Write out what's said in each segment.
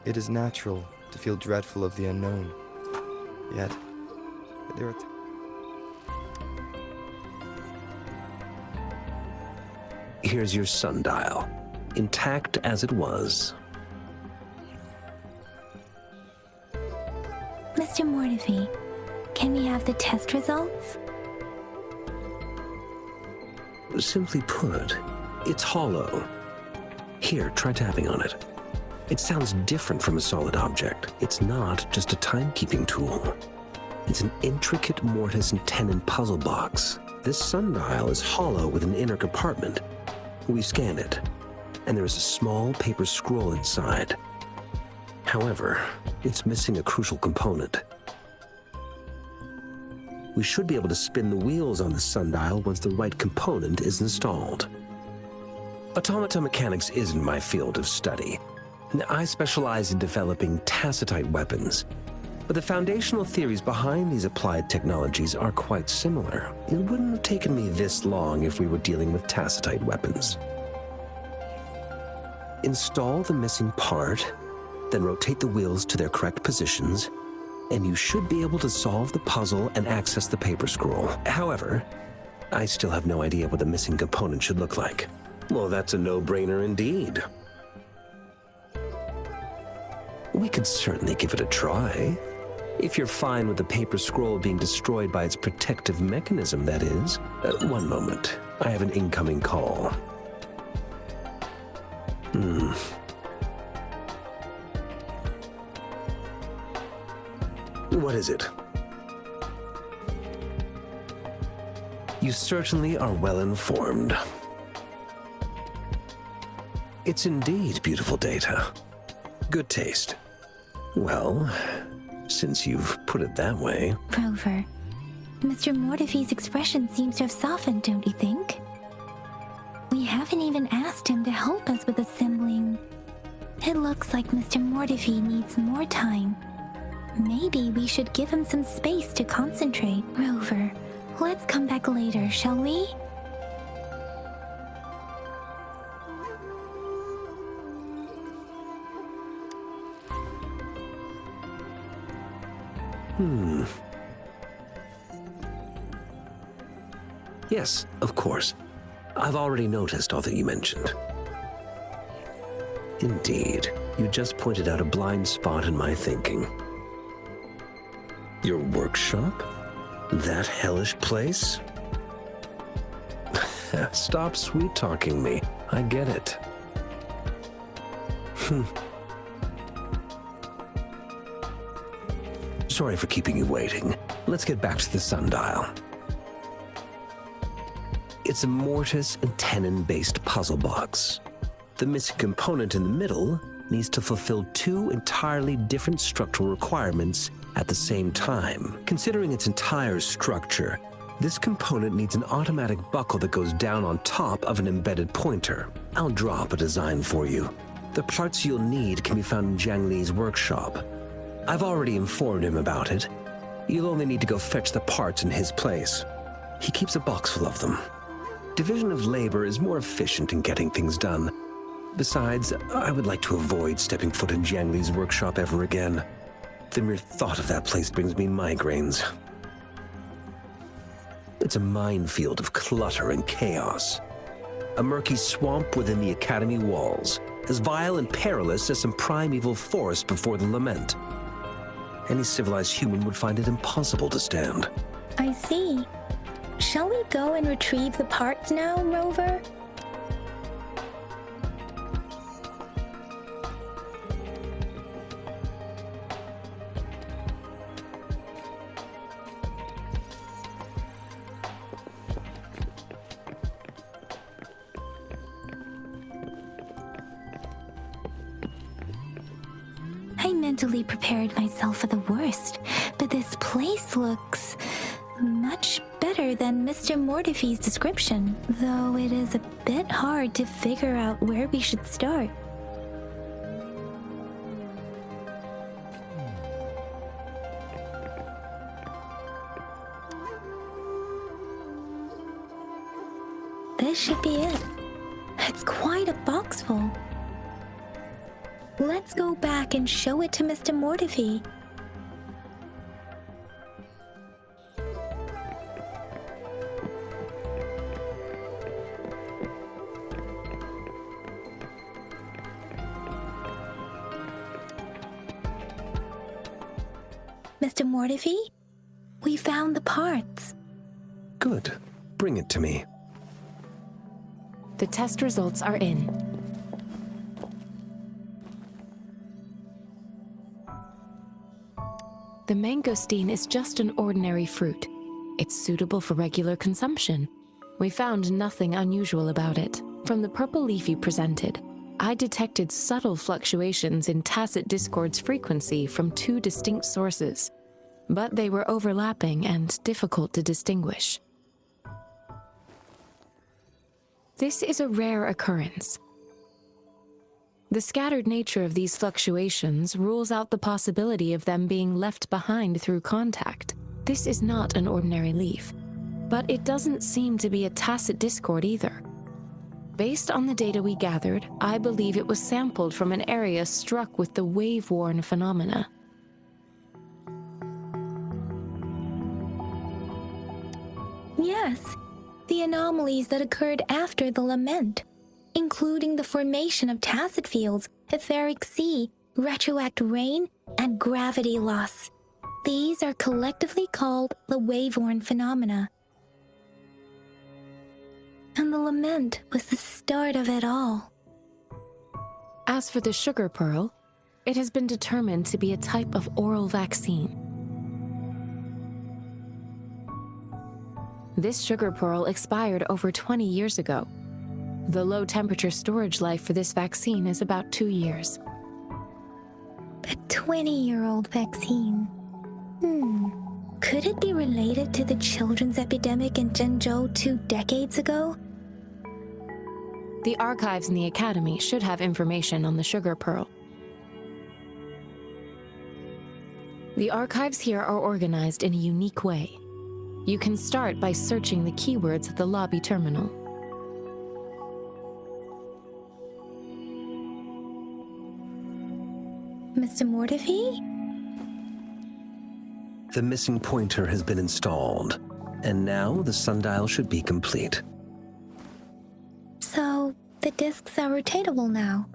It is natural to feel dreadful of the unknown. Yet, there are Here's your sundial, intact as it was. Mr. Mortefi, can we have the test results? Simply put, it's hollow. Here, try tapping on it. It sounds different from a solid object. It's not just a timekeeping tool. It's an intricate mortise and tenon puzzle box. This sundial is hollow with an inner compartment. We scanned it, and there is a small paper scroll inside. However, it's missing a crucial component. We should be able to spin the wheels on the sundial once the right component is installed. Automata mechanics isn't my field of study. I specialize in developing tacitite weapons, but the foundational theories behind these applied technologies are quite similar. It wouldn't have taken me this long if we were dealing with tacitite weapons. Install the missing part, then rotate the wheels to their correct positions, and you should be able to solve the puzzle and access the paper scroll. However, I still have no idea what the missing component should look like. Well, that's a no-brainer indeed. We could certainly give it a try. If you're fine with the paper scroll being destroyed by its protective mechanism, that is. One moment. I have an incoming call. What is it? You certainly are well informed. It's indeed beautiful data. Good taste. Well, since you've put it that way... Rover, Mr. Mortefi's expression seems to have softened, don't you think? We haven't even asked him to help us with assembling. It looks like Mr. Mortefi needs more time. Maybe we should give him some space to concentrate. Rover, let's come back later, shall we? Yes, of course. I've already noticed all that you mentioned. Indeed, you just pointed out a blind spot in my thinking. Your workshop? That hellish place? Stop sweet-talking me. I get it. Sorry for keeping you waiting. Let's get back to the sundial. It's a mortise and tenon-based puzzle box. The missing component in the middle needs to fulfill two entirely different structural requirements at the same time. Considering its entire structure, this component needs an automatic buckle that goes down on top of an embedded pointer. I'll draw up a design for you. The parts you'll need can be found in Jiang Li's workshop. I've already informed him about it. You'll only need to go fetch the parts in his place. He keeps a box full of them. Division of labor is more efficient in getting things done. Besides, I would like to avoid stepping foot in Jiang Li's workshop ever again. The mere thought of that place brings me migraines. It's a minefield of clutter and chaos. A murky swamp within the academy walls, as vile and perilous as some primeval forest before the lament. Any civilized human would find it impossible to stand. I see. Shall we go and retrieve the parts now, Rover? I mentally prepared myself for the worst, but this place looks much better than Mr. Mortefi's description, though it is a bit hard to figure out where we should start. This should be it. It's quite a box full. Let's go back and show it to Mr. Mortefi. Mr. Mortefi, we found the parts. Good. Bring it to me. The test results are in. The mangosteen is just an ordinary fruit. It's suitable for regular consumption. We found nothing unusual about it. From the purple leaf you presented, I detected subtle fluctuations in tacit discord's frequency from two distinct sources, but they were overlapping and difficult to distinguish. This is a rare occurrence. The scattered nature of these fluctuations rules out the possibility of them being left behind through contact. This is not an ordinary leaf, but it doesn't seem to be a tacit discord either. Based on the data we gathered, I believe it was sampled from an area struck with the wave-worn phenomena. Yes, the anomalies that occurred after the lament, including the formation of tacit fields, etheric sea, retroact rain, and gravity loss. These are collectively called the wave-worn phenomena. And the lament was the start of it all. As for the sugar pearl, it has been determined to be a type of oral vaccine. This sugar pearl expired over 20 years ago. The low-temperature storage life for this vaccine is about 2 years. A 20-year-old vaccine. Could it be related to the children's epidemic in Zhengzhou 2 decades ago? The archives in the Academy should have information on the sugar pearl. The archives here are organized in a unique way. You can start by searching the keywords at the lobby terminal. Mr. Mortefi? The missing pointer has been installed, and now the sundial should be complete. So, the discs are rotatable now.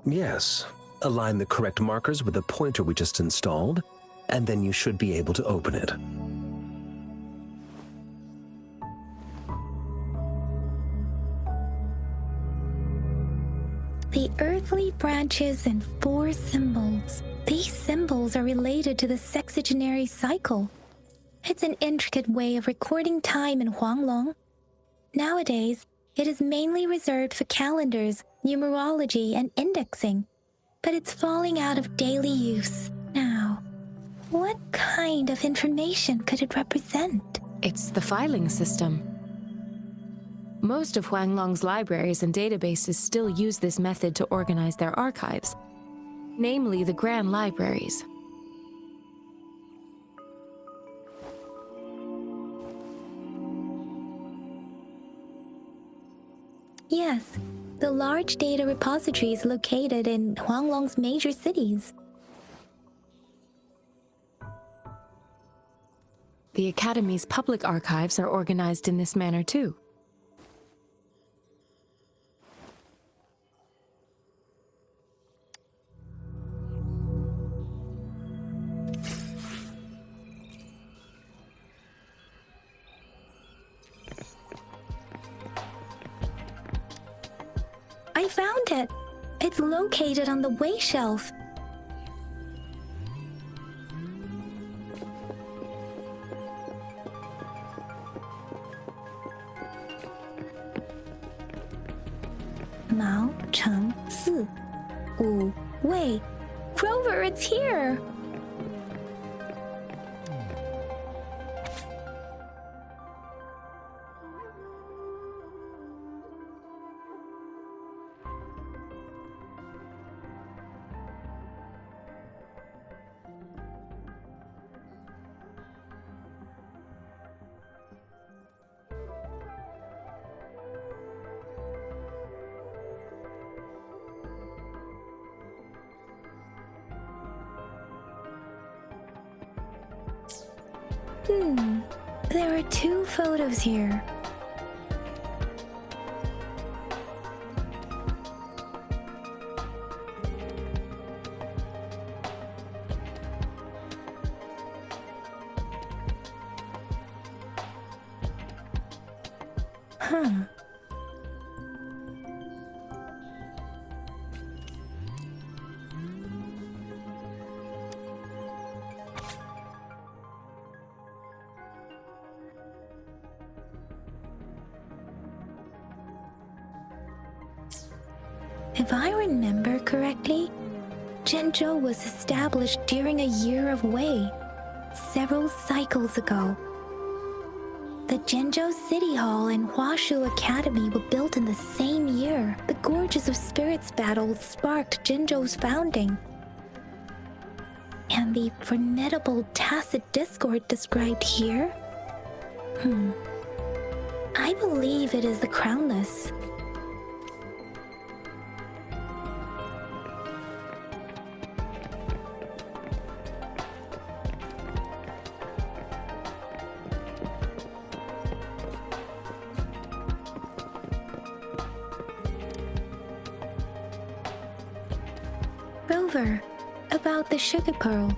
Yes. Align the correct markers with the pointer we just installed, and then you should be able to open it. The earthly branches and 4 symbols. These symbols are related to the sexagenary cycle. It's an intricate way of recording time in Huanglong. Nowadays, it is mainly reserved for calendars, numerology, and indexing, but it's falling out of daily use now. What kind of information could it represent? It's the filing system. Most of Huanglong's libraries and databases still use this method to organize their archives, namely the Grand Libraries. Yes, the large data repositories located in Huanglong's major cities. The Academy's public archives are organized in this manner too. I found it! It's located on the way shelf. Mao Cheng Si Wu Wei. Grover, it's here! There are 2 photos here. Huh. If I remember correctly, Zhenzhou was established during a year of Wei, several cycles ago. The Zhenzhou City Hall and Huashu Academy were built in the same year. The Gorges of Spirits battle sparked Zhenzhou's founding. And the formidable tacit discord described here? I believe it is the Crownless. Rover, about the sugar pearl.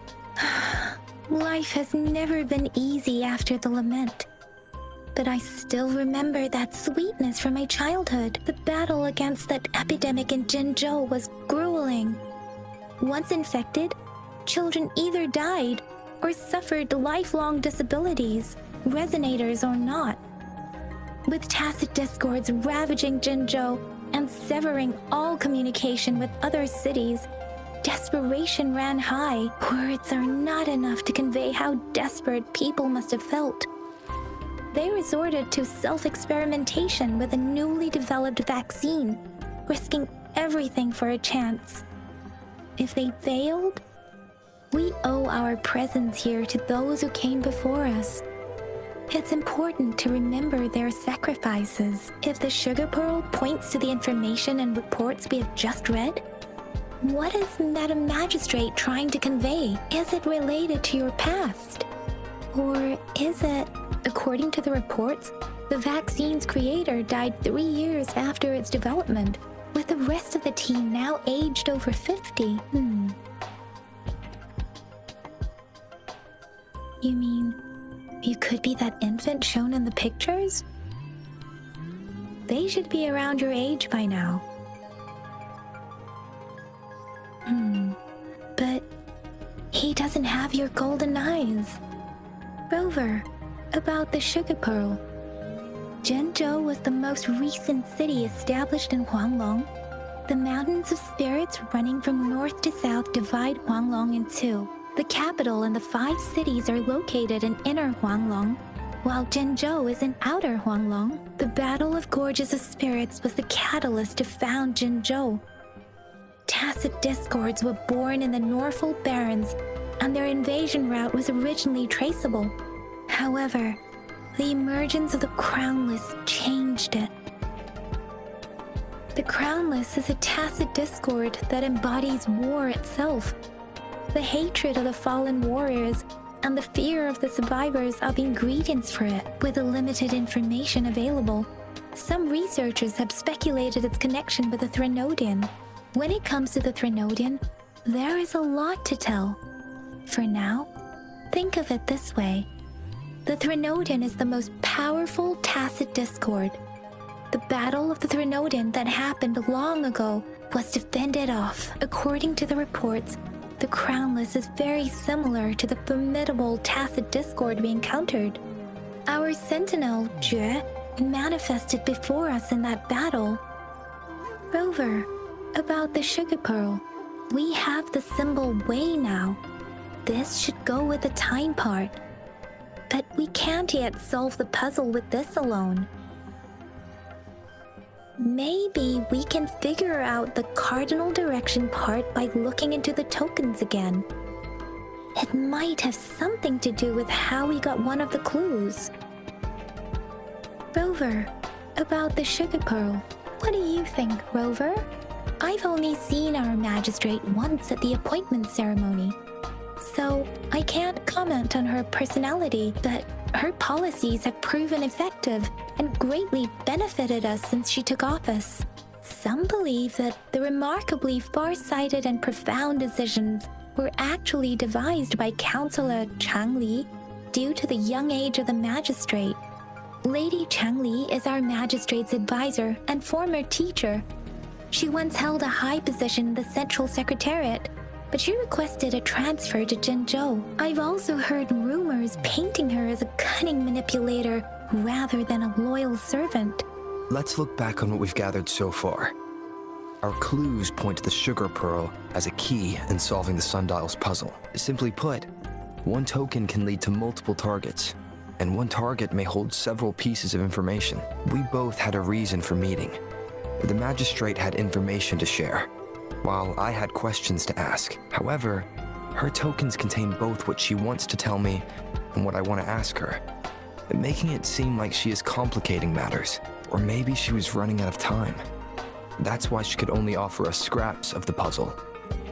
Life has never been easy after the lament. But I still remember that sweetness from my childhood. The battle against that epidemic in Zhenzhou was grueling. Once infected, children either died or suffered lifelong disabilities, resonators or not. With tacit discords ravaging Zhenzhou and severing all communication with other cities, desperation ran high. Words are not enough to convey how desperate people must have felt. They resorted to self-experimentation with a newly developed vaccine, risking everything for a chance. If they failed, we owe our presence here to those who came before us. It's important to remember their sacrifices. If the sugar pearl points to the information and reports we have just read, what is Madam Magistrate trying to convey? Is it related to your past? Or is it, according to the reports, the vaccine's creator died 3 years after its development, with the rest of the team now aged over 50? You mean, you could be that infant shown in the pictures? They should be around your age by now. But he doesn't have your golden eyes. Rover, about the sugar pearl. Zhenzhou was the most recent city established in Huanglong. The mountains of spirits running from north to south divide Huanglong in 2. The capital and the 5 cities are located in inner Huanglong, while Zhenzhou is in outer Huanglong. The Battle of Gorges of Spirits was the catalyst to found Zhenzhou. Tacit discords were born in the Norfolk Barrens, and their invasion route was originally traceable. However, the emergence of the Crownless changed it. The Crownless is a tacit discord that embodies war itself. The hatred of the fallen warriors and the fear of the survivors are the ingredients for it. With the limited information available, some researchers have speculated its connection with the Threnodian. When it comes to the Threnodian, there is a lot to tell. For now, think of it this way. The Threnodian is the most powerful tacit discord. The Battle of the Threnodian that happened long ago was defended off. According to the reports, the Crownless is very similar to the formidable tacit discord we encountered. Our sentinel, Jue, manifested before us in that battle. Rover, about the sugar pearl. We have the symbol Wei now. This should go with the time part. But we can't yet solve the puzzle with this alone. Maybe we can figure out the cardinal direction part by looking into the tokens again. It might have something to do with how we got one of the clues. Rover, about the sugar pearl. What do you think, Rover? I've only seen our magistrate once at the appointment ceremony. so I can't comment on her personality, but her policies have proven effective and greatly benefited us since she took office. Some believe that the remarkably far-sighted and profound decisions were actually devised by Councillor Changli due to the young age of the magistrate. Lady Changli is our magistrate's advisor and former teacher. She once held a high position in the Central Secretariat, but she requested a transfer to Zhengzhou. I've also heard rumors painting her as a cunning manipulator rather than a loyal servant. Let's look back on what we've gathered so far. Our clues point to the sugar pearl as a key in solving the sundial's puzzle. Simply put, one token can lead to multiple targets, and one target may hold several pieces of information. We both had a reason for meeting. The magistrate had information to share, while I had questions to ask. However, her tokens contain both what she wants to tell me and what I want to ask her, making it seem like she is complicating matters, or maybe she was running out of time. That's why she could only offer us scraps of the puzzle,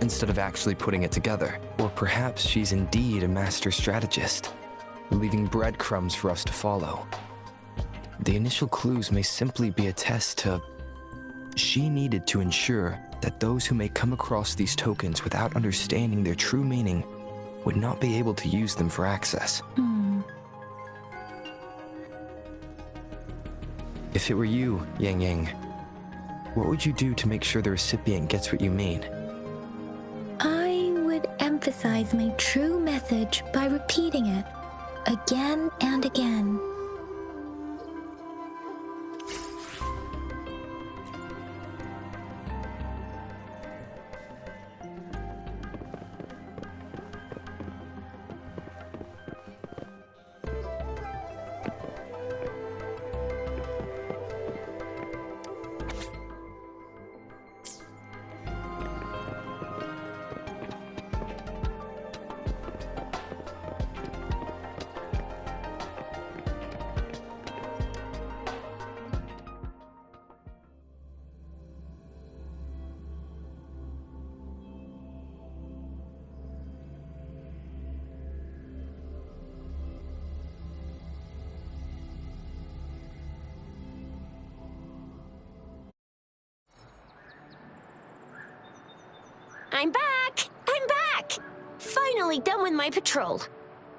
instead of actually putting it together. Or perhaps she's indeed a master strategist, leaving breadcrumbs for us to follow. The initial clues may simply be a test to... She needed to ensure that those who may come across these tokens without understanding their true meaning would not be able to use them for access. If it were you, Yang Yang, what would you do to make sure the recipient gets what you mean? I would emphasize my true message by repeating it again and again. I'm back! I'm back! Finally done with my patrol.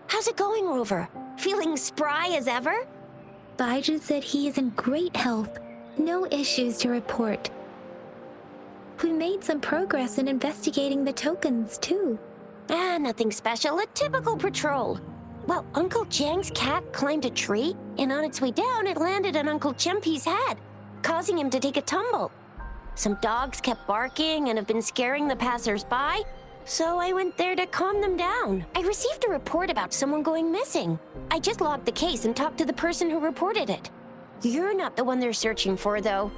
How's it going, Rover? Feeling spry as ever? Baiju said he is in great health. No issues to report. We made some progress in investigating the tokens, too. Nothing special. A typical patrol. Well, Uncle Jiang's cat climbed a tree, and on its way down, it landed on Uncle Chempi's head, causing him to take a tumble. Some dogs kept barking and have been scaring the passers-by, so I went there to calm them down. I received a report about someone going missing. I just logged the case and talked to the person who reported it. You're not the one they're searching for, though.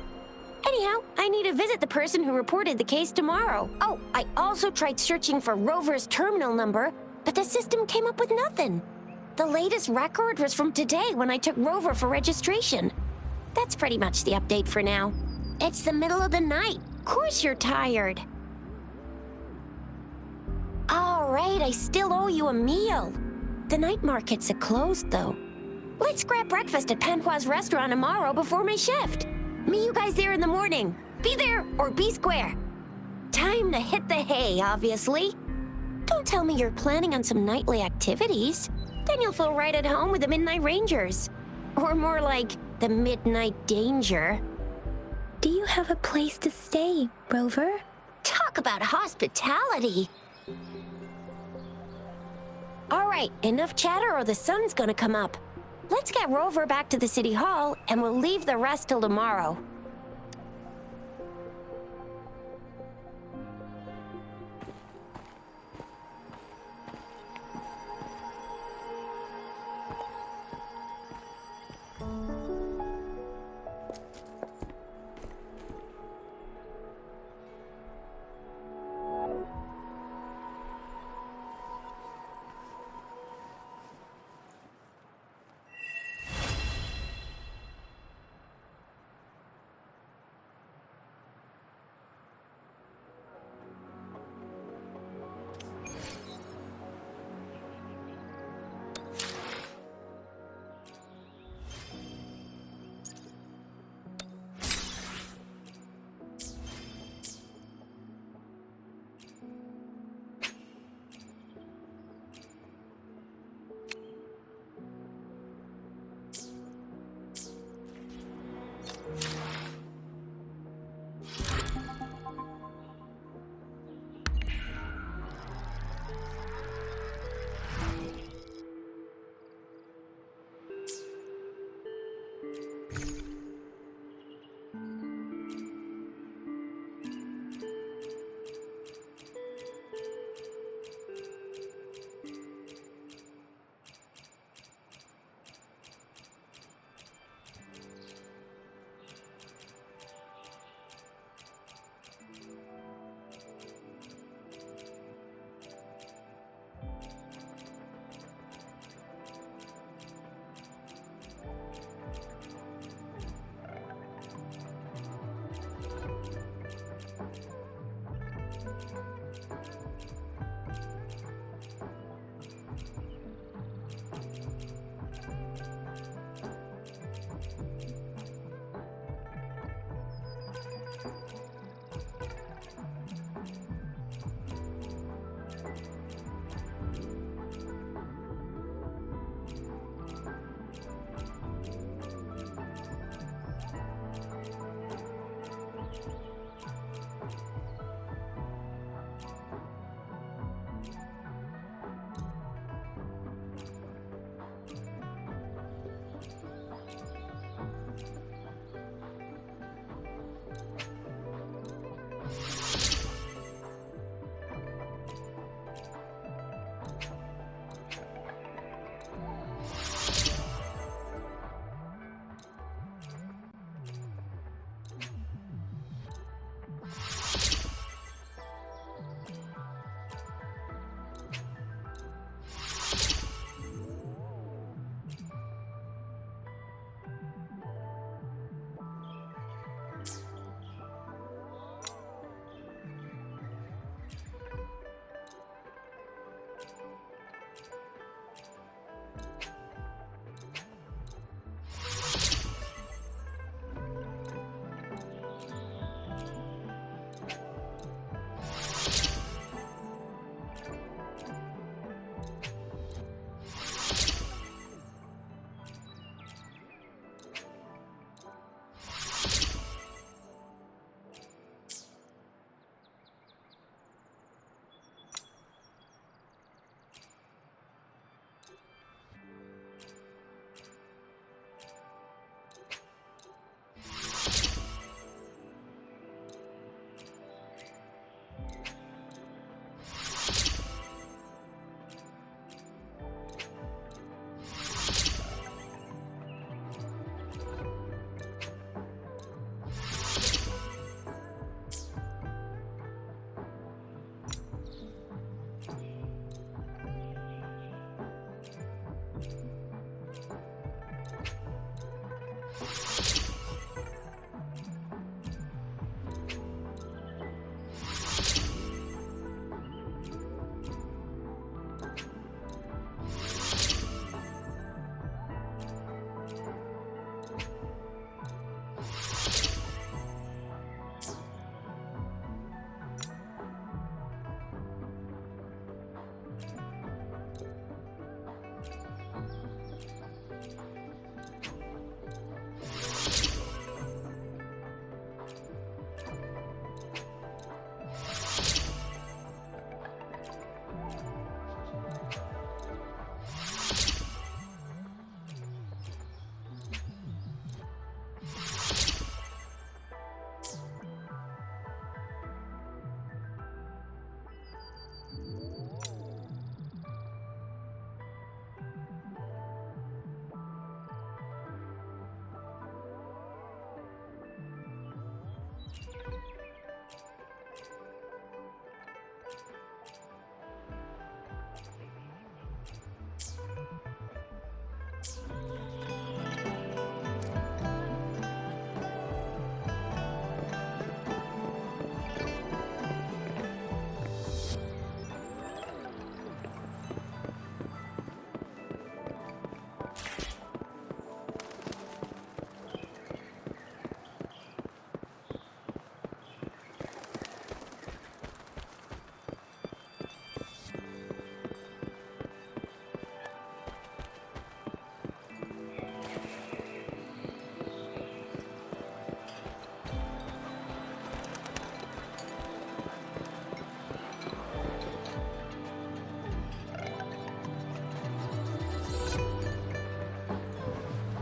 Anyhow, I need to visit the person who reported the case tomorrow. Oh, I also tried searching for Rover's terminal number, but the system came up with nothing. The latest record was from today when I took Rover for registration. That's pretty much the update for now. It's the middle of the night. Of course you're tired. All right, I still owe you a meal. The night markets are closed, though. Let's grab breakfast at Panhua's restaurant tomorrow before my shift. Meet you guys there in the morning. Be there or be square. Time to hit the hay, obviously. Don't tell me you're planning on some nightly activities. Then you'll feel right at home with the Midnight Rangers. Or more like the Midnight Danger. Do you have a place to stay, Rover? Talk about hospitality. All right, enough chatter or the sun's gonna come up. Let's get Rover back to the City Hall, and we'll leave the rest till tomorrow.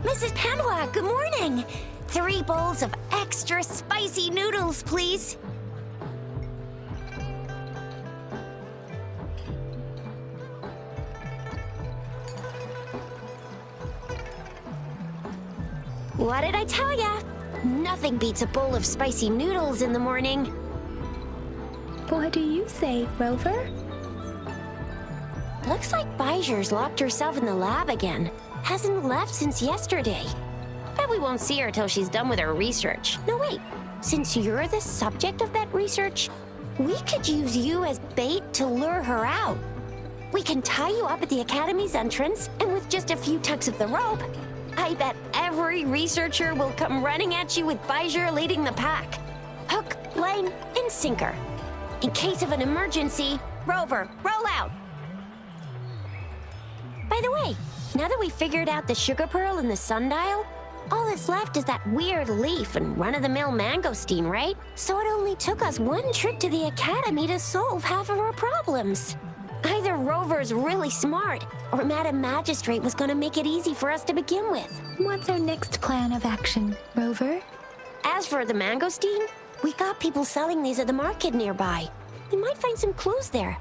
Mrs. Panwa, good morning. 3 bowls of extra spicy noodles, please. What did I tell ya? Nothing beats a bowl of spicy noodles in the morning. What do you say, Rover? Looks like Bijur's locked herself in the lab again. Hasn't left since yesterday. Bet we won't see her till she's done with her research. No, wait. Since you're the subject of that research, we could use you as bait to lure her out. We can tie you up at the Academy's entrance, and with just a few tugs of the rope, I bet every researcher will come running at you with Bijur leading the pack. Hook, line, and sinker. In case of an emergency, Rover, roll out. By the way, now that we figured out the sugar pearl and the sundial, all that's left is that weird leaf and run-of-the-mill mangosteen, right? So it only took us 1 trip to the Academy to solve half of our problems. Either Rover's really smart, or Madam Magistrate was gonna make it easy for us to begin with. What's our next plan of action, Rover? As for the mangosteen, we got people selling these at the market nearby. We might find some clues there.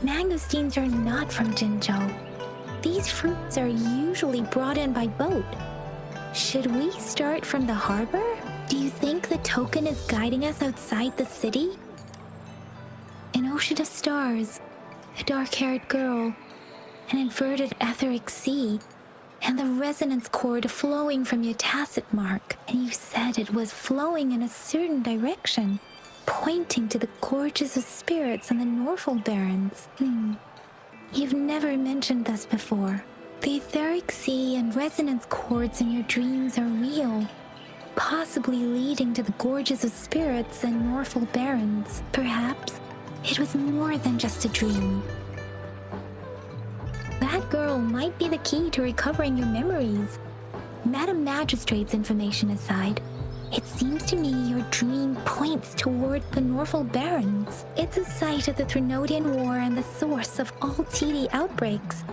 Mangosteens are not from Jinzhou. These fruits are usually brought in by boat. Should we start from the harbor? Do you think the token is guiding us outside the city? An ocean of stars, a dark-haired girl, an inverted etheric sea, and the resonance cord flowing from your tacit mark. And you said it was flowing in a certain direction, pointing to the gorges of spirits and the Norfolk Barrens. You've never mentioned this before. The etheric sea and resonance cords in your dreams are real, possibly leading to the gorges of spirits and Norfolk Barrens. Perhaps it was more than just a dream. That girl might be the key to recovering your memories. Madam Magistrate's information aside, it seems to me your dream points toward the Norfolk Barrens. It's a site of the Thrunodian War and the source of all TD outbreaks.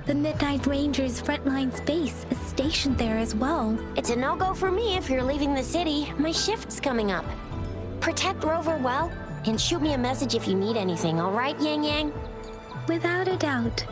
The Midnight Ranger's frontline space is stationed there as well. It's a no-go for me if you're leaving the city. My shift's coming up. Protect Rover well, and shoot me a message if you need anything, all right, Yang Yang? Without a doubt.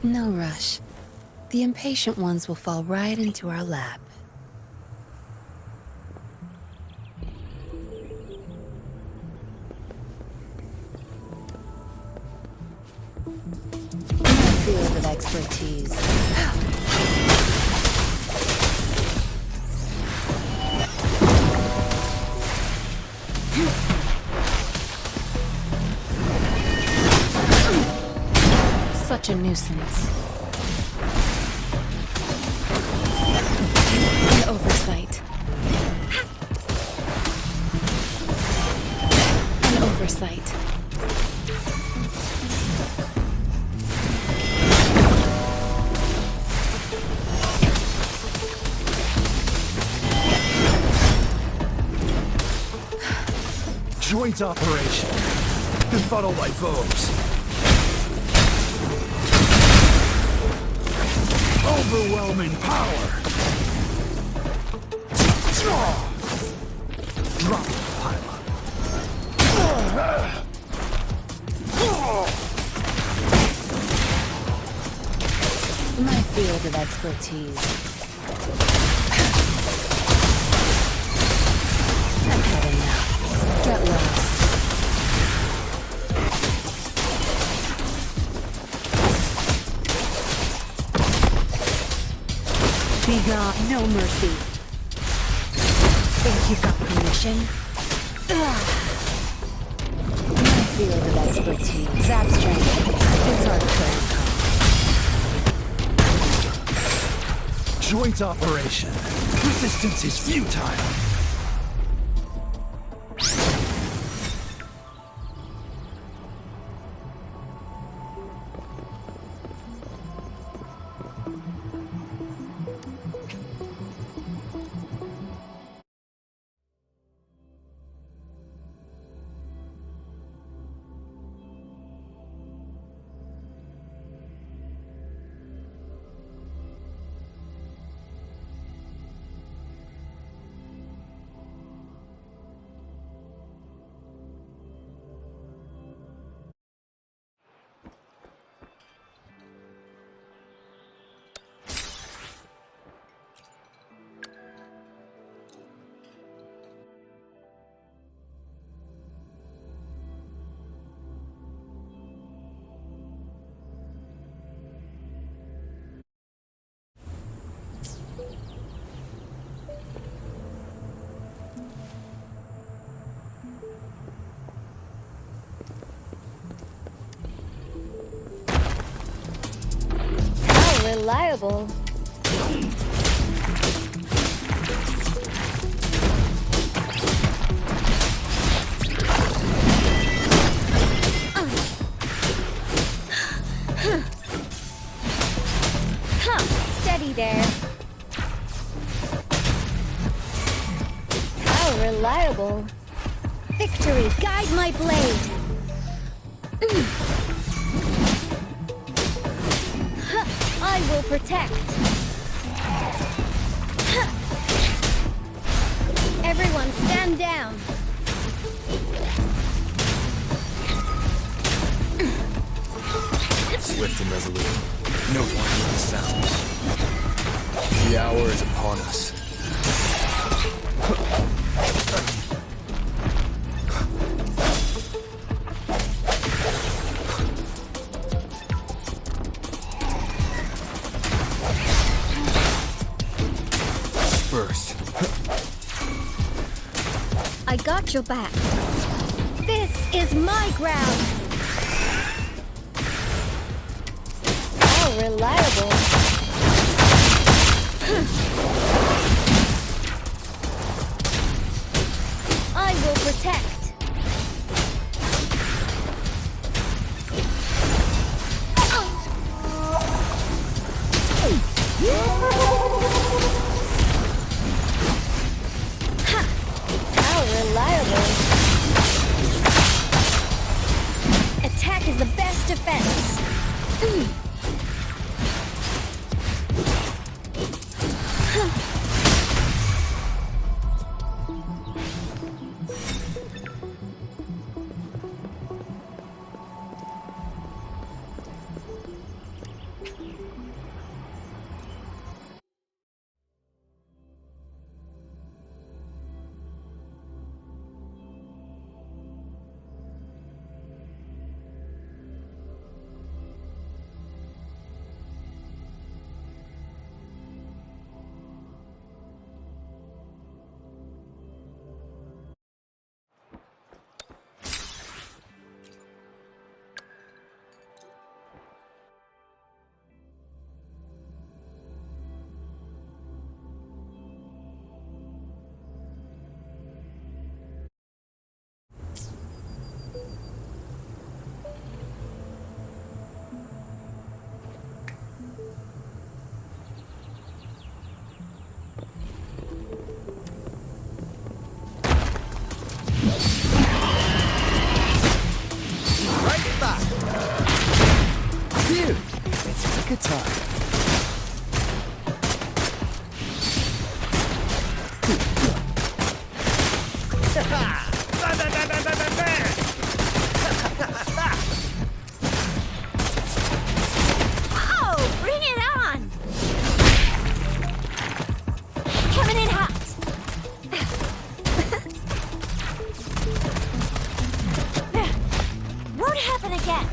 No rush. The impatient ones will fall right into our lap. Field of expertise. Such a nuisance. An oversight. An oversight. Joint operation. Befuddle my foes. Overwhelming power! Drop the pylon. My field of expertise. I've had enough. Get lost. Begone, no mercy. Think you've got permission? Ugh. My field of expertise. Zap strength. It's our turn. Joint operation. Resistance is futile. Reliable. Steady there. How reliable. Victory, guide my blade. I will protect. Everyone stand down. Swift and resolute. No wandering sounds. The hour is upon us. First. I got your back. This is my ground. How reliable. I will protect. How reliable. Attack is the best defense. Good time. Oh, bring it on! Coming in hot. Won't happen again.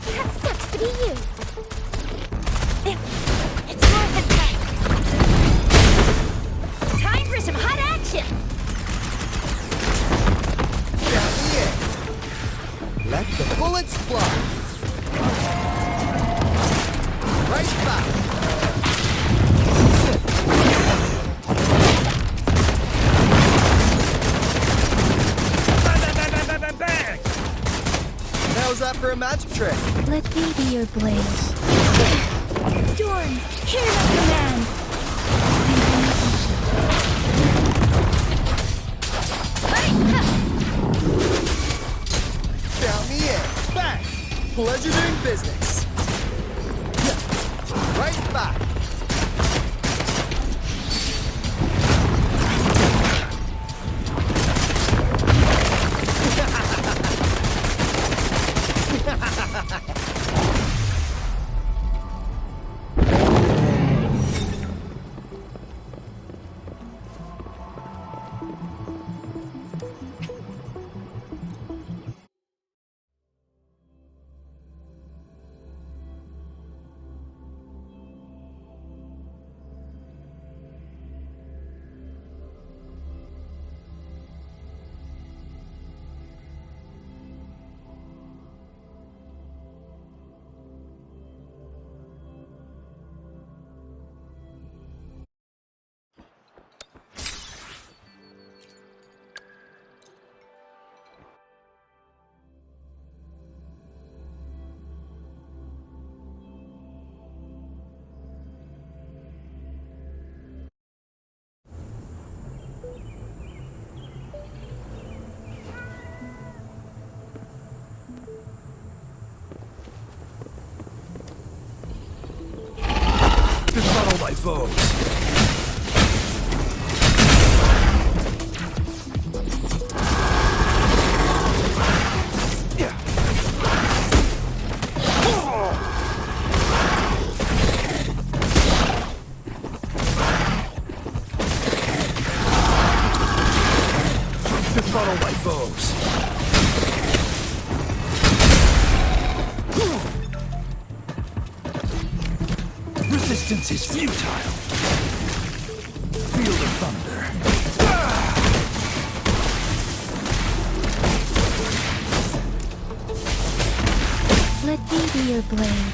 That sucks to be you. It's worth it, Tank. Time for some hot action. Down the air. Let the bullets fly. Right back. How's that for a magic trick? Let me be your blade. Storm, hear my command. Down the air. Bang. Pleasure doing business. Right back. Befuddle my foes. Yeah. Resistance is futile. Feel the thunder. Let me be your blade.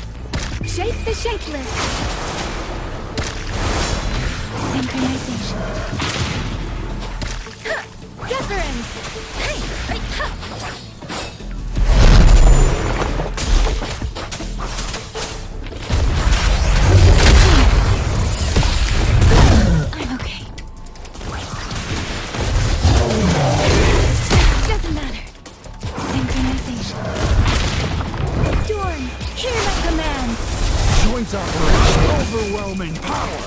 Shake the shakeless. Synchronization. Deference. I'm okay. Doesn't matter. Synchronization. Storm, hear my command. Joint operation. Overwhelming power.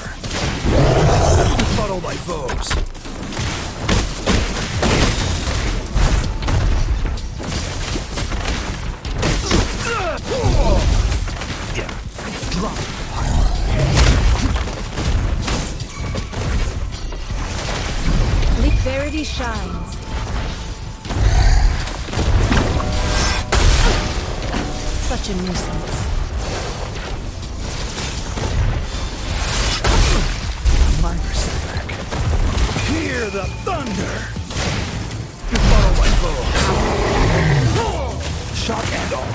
Befuddle thy foes. Yeah. Drop. Bleak Verity shines. Such a nuisance. Minor setback. Hear the thunder! Befuddle my foes! Shock and all!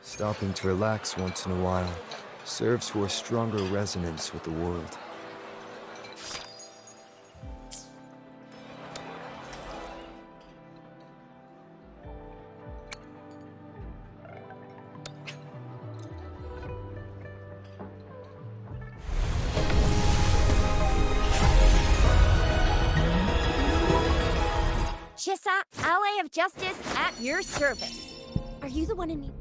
Stopping to relax once in a while serves for a stronger resonance with the world. Shissa, ally of justice at your service. Are you the one in need?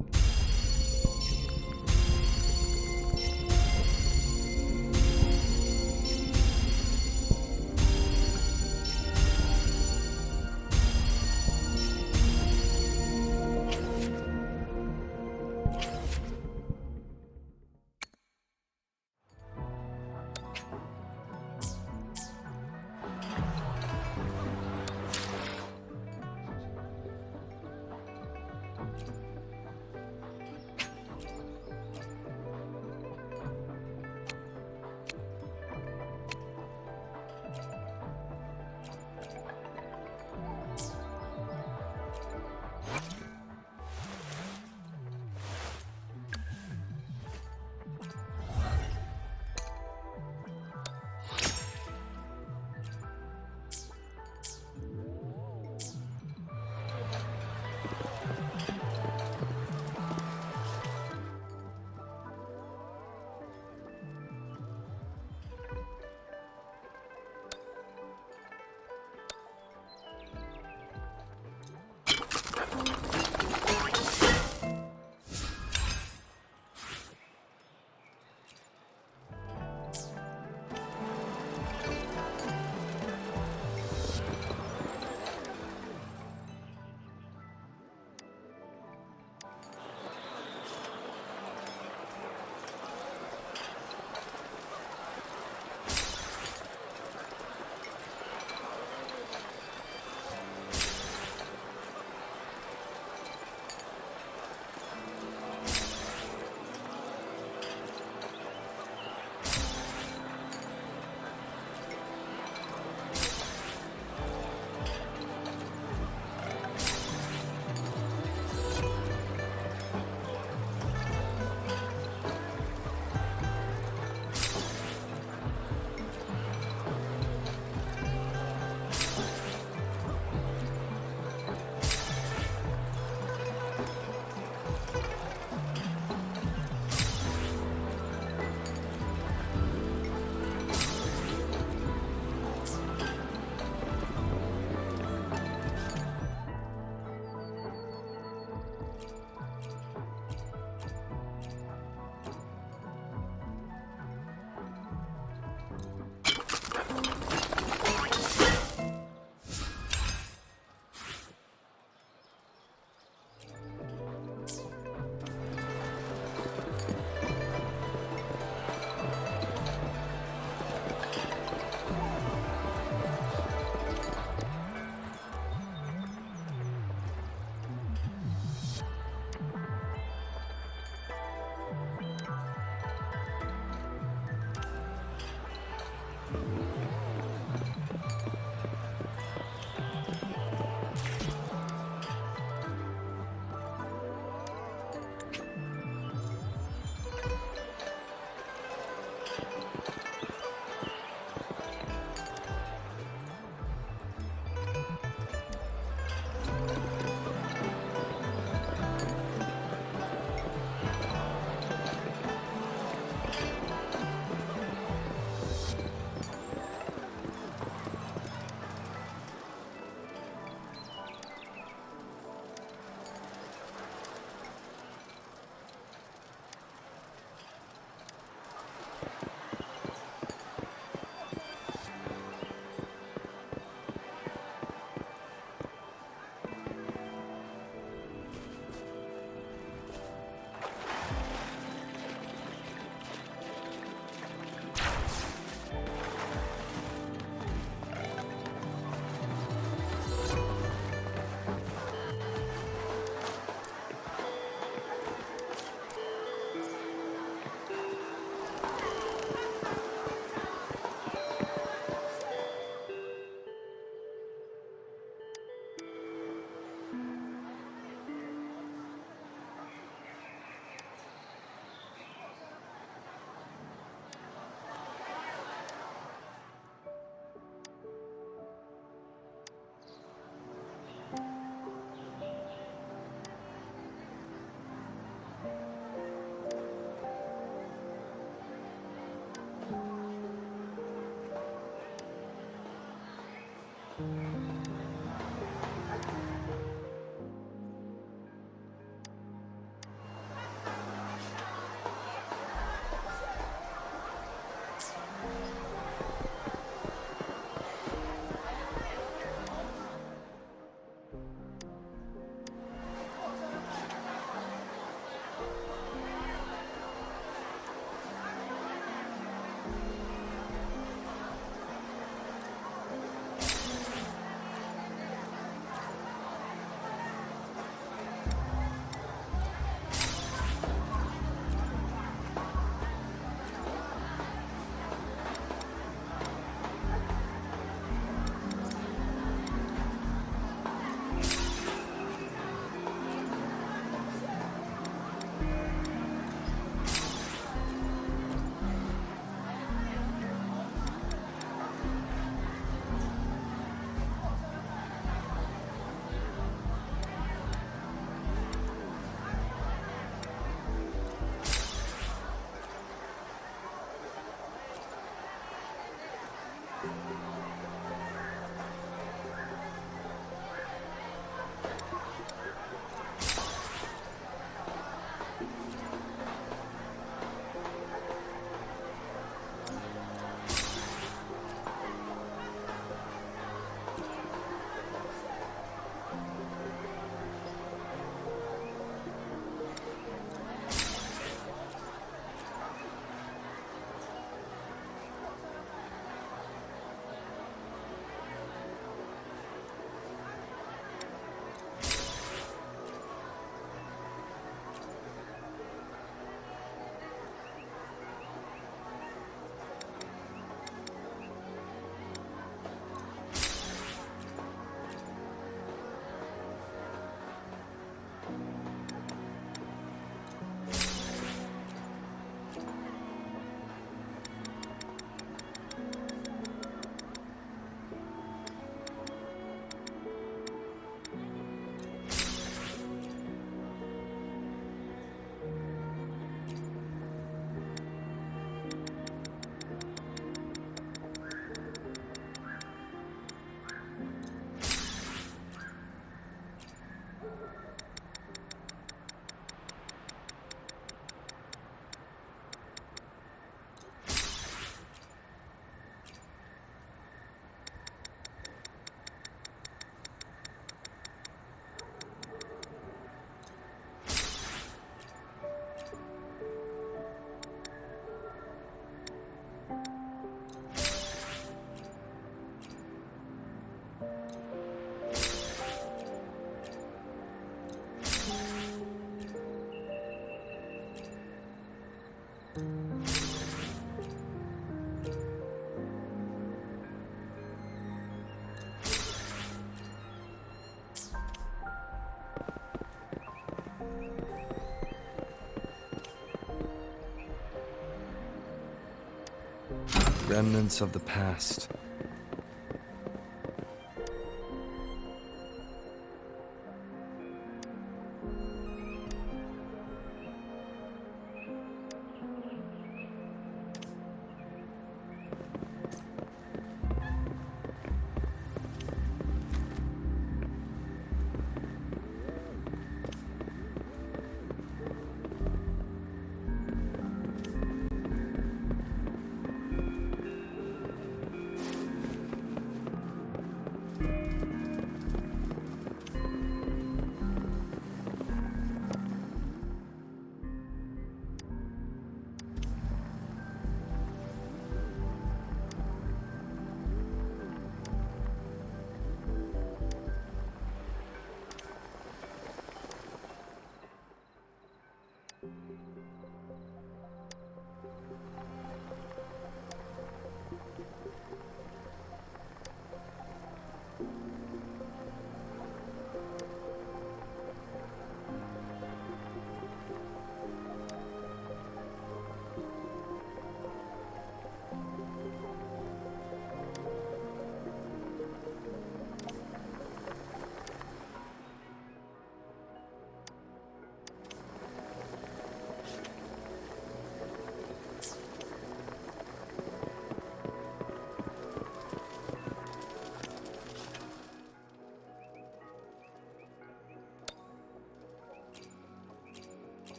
Remnants of the past.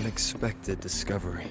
unexpected discovery.